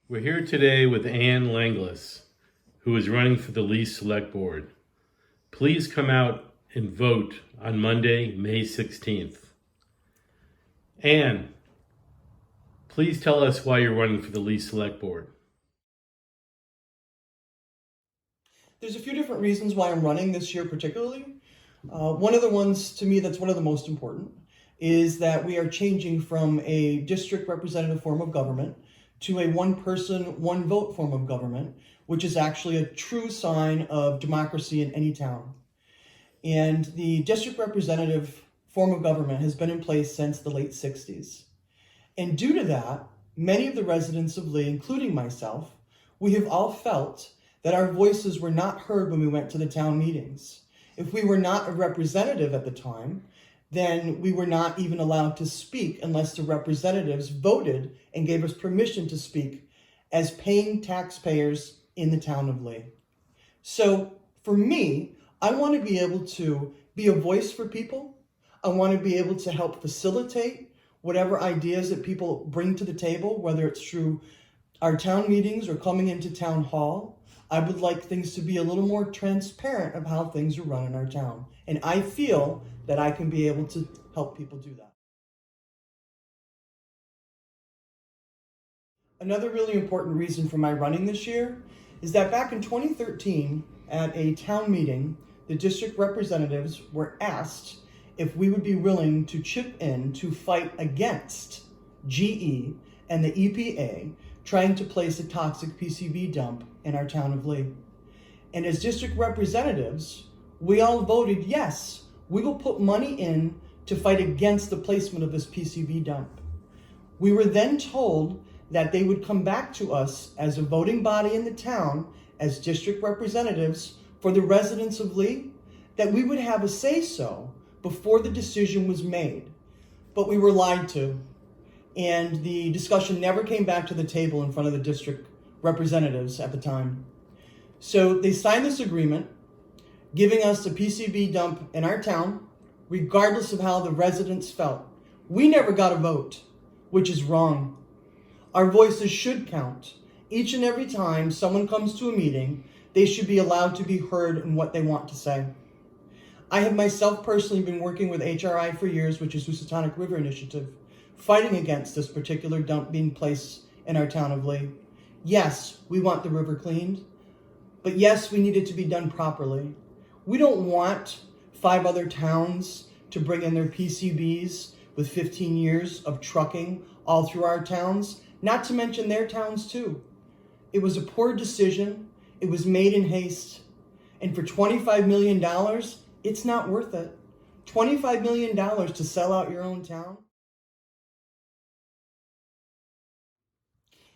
We're here today with Ann Langlais, who is running for the Lee Select Board. Please come out and vote on Monday, May 16th. Ann, please tell us why you're running for the Lee Select Board. There's a few different reasons why I'm running this year particularly. One of the ones to me that's one of the most important is that we are changing from a district representative form of government to a one person, one vote form of government, which is actually a true sign of democracy in any town. And the district representative form of government has been in place since the late 60s. And due to that, many of the residents of Lee, including myself, we have all felt that our voices were not heard when we went to the town meetings. If we were not a representative at the time, then we were not even allowed to speak unless the representatives voted and gave us permission to speak as paying taxpayers in the town of Lee. So for me, I want to be able to be a voice for people. I want to be able to help facilitate whatever ideas that people bring to the table, whether it's through our town meetings or coming into town hall. I would like things to be a little more transparent of how things are run in our town. And I feel that I can be able to help people do that. Another really important reason for my running this year is that back in 2013, at a town meeting, the district representatives were asked if we would be willing to chip in to fight against GE and the EPA trying to place a toxic PCB dump in our town of Lee. And as district representatives, we all voted yes, we will put money in to fight against the placement of this PCB dump. We were then told that they would come back to us as a voting body in the town, as district representatives for the residents of Lee, that we would have a say-so before the decision was made. But we were lied to. And the discussion never came back to the table in front of the district representatives at the time. So they signed this agreement, giving us a PCB dump in our town, regardless of how the residents felt. We never got a vote, which is wrong. Our voices should count. Each and every time someone comes to a meeting, they should be allowed to be heard in what they want to say. I have myself personally been working with HRI for years, which is Housatonic River Initiative, fighting against this particular dump being placed in our town of Lee. Yes, we want the river cleaned, but yes, we need it to be done properly. We don't want 5 other towns to bring in their PCBs with 15 years of trucking all through our towns, not to mention their towns too. It was a poor decision. It was made in haste. And for $25 million, it's not worth it. $25 million to sell out your own town?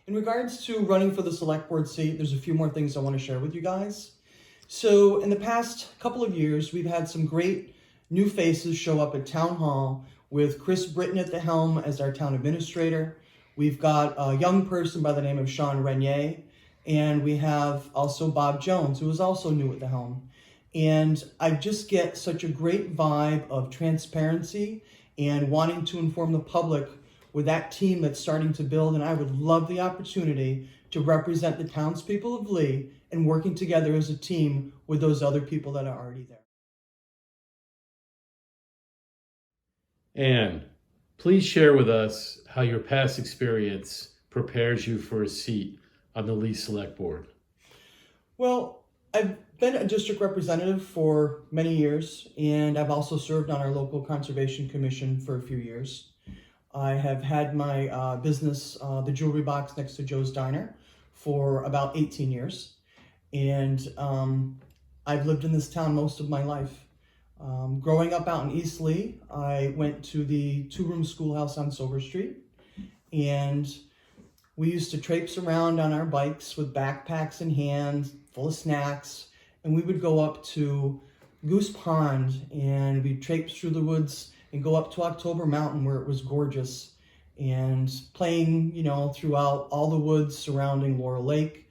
In regards to running for the select board seat, there's a few more things I want to share with you guys. So in the past couple of years, we've had some great new faces show up at town hall with Chris Britton at the helm as our town administrator. We've got a young person by the name of Sean Renier, and we have also Bob Jones, who is also new at the helm. And I just get such a great vibe of transparency and wanting to inform the public with that team that's starting to build, and I would love the opportunity to represent the townspeople of Lee and working together as a team with those other people that are already there. Ann, please share with us how your past experience prepares you for a seat on the Lee Select Board. Well, I've been a district representative for many years, and I've also served on our local conservation commission for a few years. I have had my business, the Jewelry Box next to Joe's Diner, for about 18 years. And I've lived in this town most of my life. Growing up out in East Lee, I went to the 2-room schoolhouse on Silver Street. And we used to traipse around on our bikes with backpacks in hand, full of snacks. And we would go up to Goose Pond, and we'd traipse through the woods and go up to October Mountain, where it was gorgeous, and playing, throughout all the woods surrounding Laurel Lake.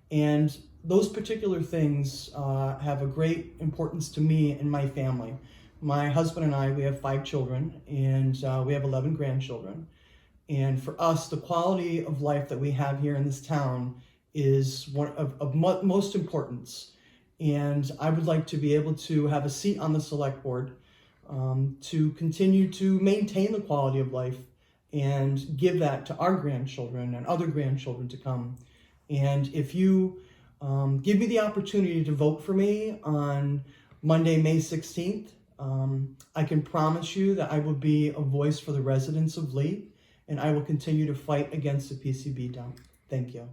And those particular things have a great importance to me and my family. My husband and I, we have 5 children, and we have 11 grandchildren. And for us, the quality of life that we have here in this town is one of most importance. And I would like to be able to have a seat on the select board to continue to maintain the quality of life and give that to our grandchildren and other grandchildren to come. And if you give me the opportunity to vote for me on Monday, May 16th, I can promise you that I will be a voice for the residents of Lee, and I will continue to fight against the PCB dump. Thank you.